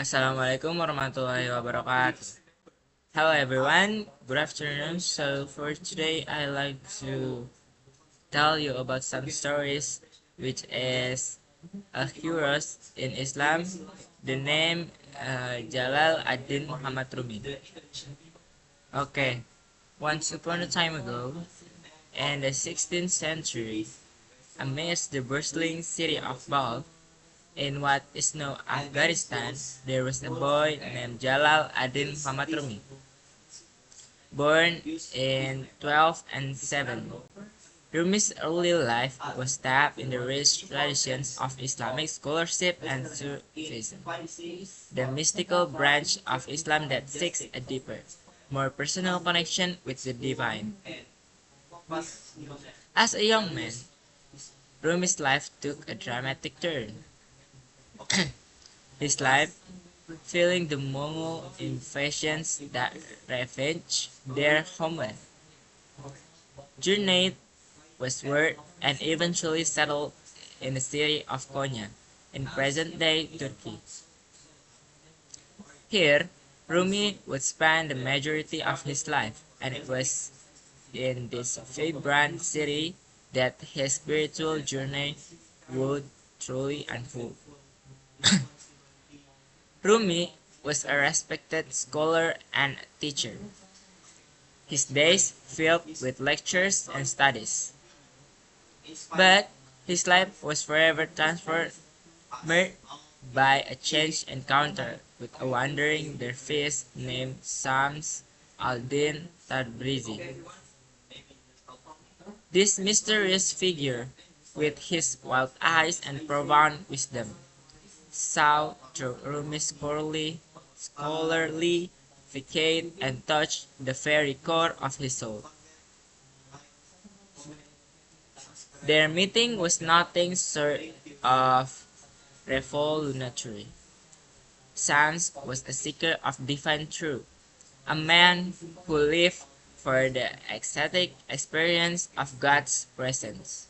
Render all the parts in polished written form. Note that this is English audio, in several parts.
Assalamualaikum warahmatullahi wabarakatuh. Hello everyone, good afternoon. So for today I like to tell you about some stories which is a heroes in Islam. The name Jalal ad-Din Muhammad Rumi. Okay, once upon a time ago, in the 16th century, amidst the bustling city of Balkh, in what is now Afghanistan, there was a boy named Jalal ad-Din Muhammad Rumi. Born in 1207, Rumi's early life was tapped in the rich traditions of Islamic scholarship and Sufism, the mystical branch of Islam that seeks a deeper, more personal connection with the divine. As a young man, Rumi's life took a dramatic turn. His life, feeling the Mongol invasions that ravaged their homeland, journeyed westward and eventually settled in the city of Konya, in present-day Turkey. Here, Rumi would spend the majority of his life, and it was in this vibrant city that his spiritual journey would truly unfold. Rumi was a respected scholar and teacher, his days filled with lectures and studies. But his life was forever transformed by a chance encounter with a wandering dervish named Shams al-Din Tabrizi. This mysterious figure, with his wild eyes and profound wisdom, saw through Rumi's scholarly facade and touched the very core of his soul. Their meeting was nothing short of revolutionary. Sans was a seeker of divine truth, a man who lived for the ecstatic experience of God's presence.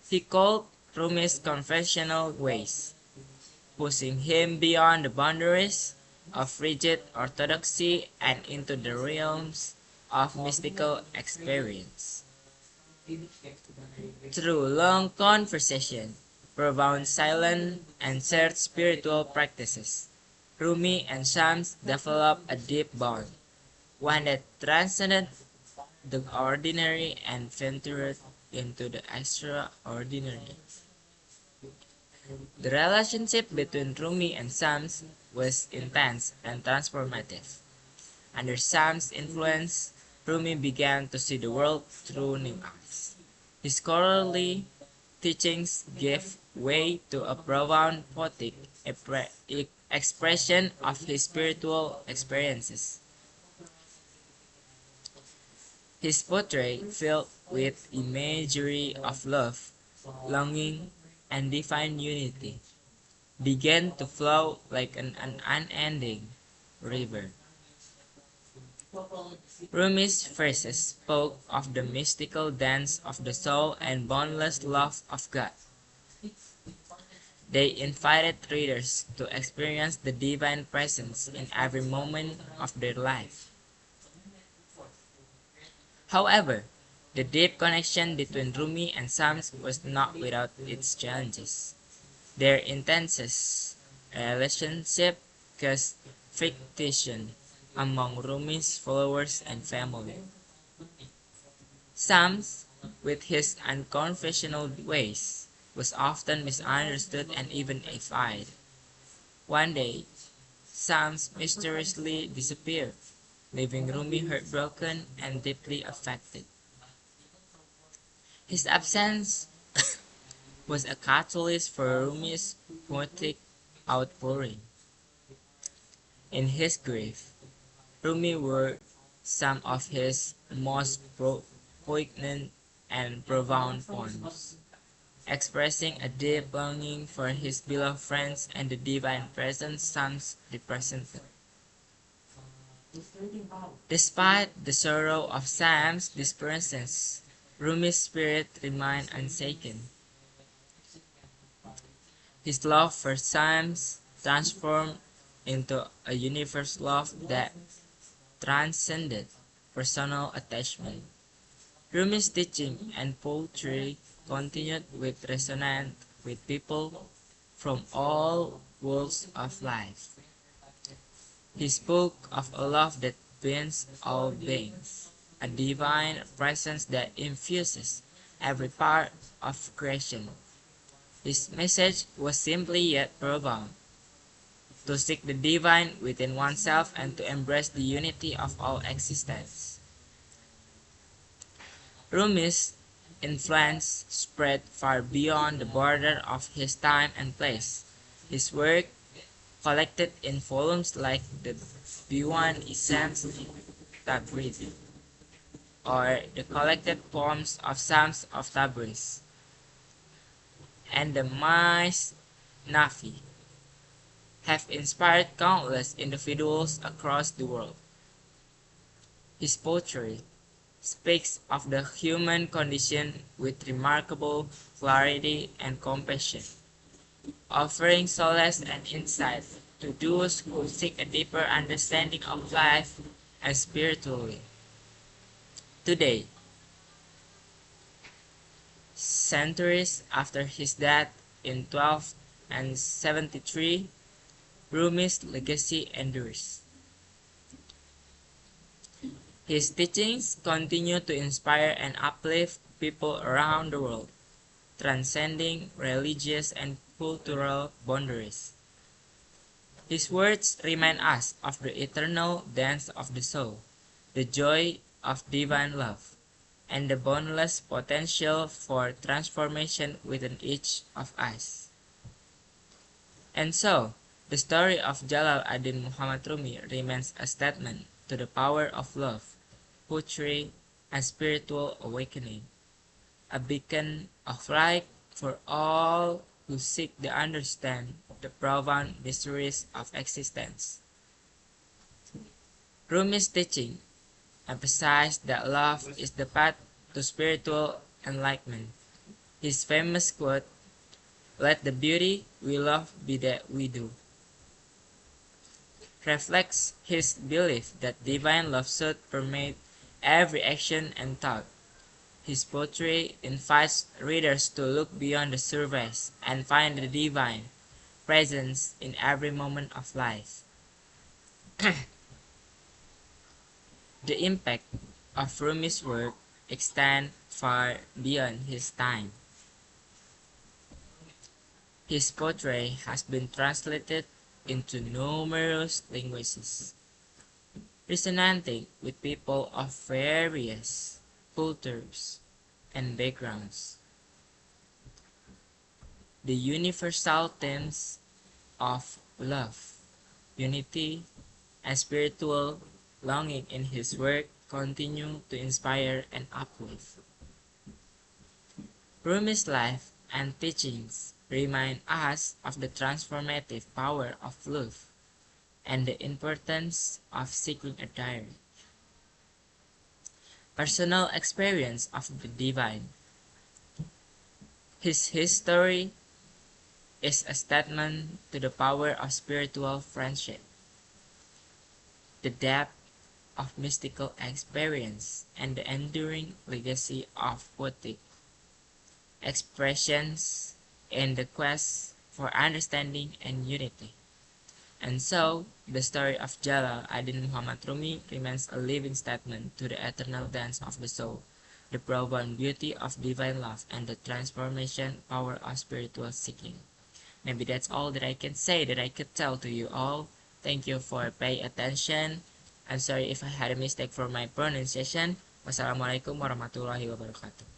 He called Rumi's confessional ways, pushing him beyond the boundaries of rigid orthodoxy and into the realms of mystical experience. Through long conversation, profound silence, and shared spiritual practices, Rumi and Shams developed a deep bond, one that transcended the ordinary and ventured into the extraordinary. The relationship between Rumi and Shams was intense and transformative. Under Shams' influence, Rumi began to see the world through new eyes. His scholarly teachings gave way to a profound poetic expression of his spiritual experiences. His poetry, filled with imagery of love, longing, and divine unity, began to flow like an unending river. Rumi's verses spoke of the mystical dance of the soul and boundless love of God. They invited readers to experience the divine presence in every moment of their life. However, the deep connection between Rumi and Shams was not without its challenges. Their intense relationship caused frustration among Rumi's followers and family. Shams, with his unconventional ways, was often misunderstood and even deified. One day, Shams mysteriously disappeared, leaving Rumi heartbroken and deeply affected. His absence was a catalyst for Rumi's poetic outpouring. In his grief, Rumi wrote some of his most poignant and profound poems, expressing a deep longing for his beloved friends and the divine presence Shams represented. Despite the sorrow of Shams' disappearance, Rumi's spirit remained unshaken. His love for Shams transformed into a universe love that transcended personal attachment. Rumi's teaching and poetry continued with resonate with people from all walks of life. He spoke of a love that binds all beings, a divine presence that infuses every part of creation. His message was simply yet profound: to seek the divine within oneself and to embrace the unity of all existence. Rumi's influence spread far beyond the border of his time and place. His work, collected in volumes like the Diwan Essence Tabriz or the collected poems of Psalms of Tabriz and the Mais Nafi, have inspired countless individuals across the world. His poetry speaks of the human condition with remarkable clarity and compassion, offering solace and insight to those who seek a deeper understanding of life and spirituality. Today, centuries after his death in 1273, Rumi's legacy endures. His teachings continue to inspire and uplift people around the world, transcending religious and cultural boundaries. His words remind us of the eternal dance of the soul, the joy of divine love, and the boundless potential for transformation within each of us. And so, the story of Jalal ad-Din Muhammad Rumi remains a statement to the power of love, poetry, and spiritual awakening, a beacon of light for all who seek to understand the profound mysteries of existence. Rumi's teaching emphasized that love is the path to spiritual enlightenment. His famous quote, "Let the beauty we love be that we do," reflects his belief that divine love should permeate every action and thought. His poetry invites readers to look beyond the surface and find the divine presence in every moment of life. The impact of Rumi's work extends far beyond his time. His poetry has been translated into numerous languages, resonating with people of various cultures and backgrounds. The universal themes of love, unity, and spiritual longing in his work continue to inspire and uplift. Rumi's life and teachings remind us of the transformative power of love and the importance of seeking a direct, personal experience of the divine. His history is a statement to the power of spiritual friendship, the depth of mystical experience, and the enduring legacy of poetic expressions in the quest for understanding and unity. And so, the story of Jalal ad-Din Muhammad Rumi remains a living statement to the eternal dance of the soul, the profound beauty of divine love, and the transformation power of spiritual seeking. Maybe that's all that I can say, that I could tell to you all. Thank you for paying attention. I'm sorry if I had a mistake for my pronunciation. Wassalamualaikum warahmatullahi wabarakatuh.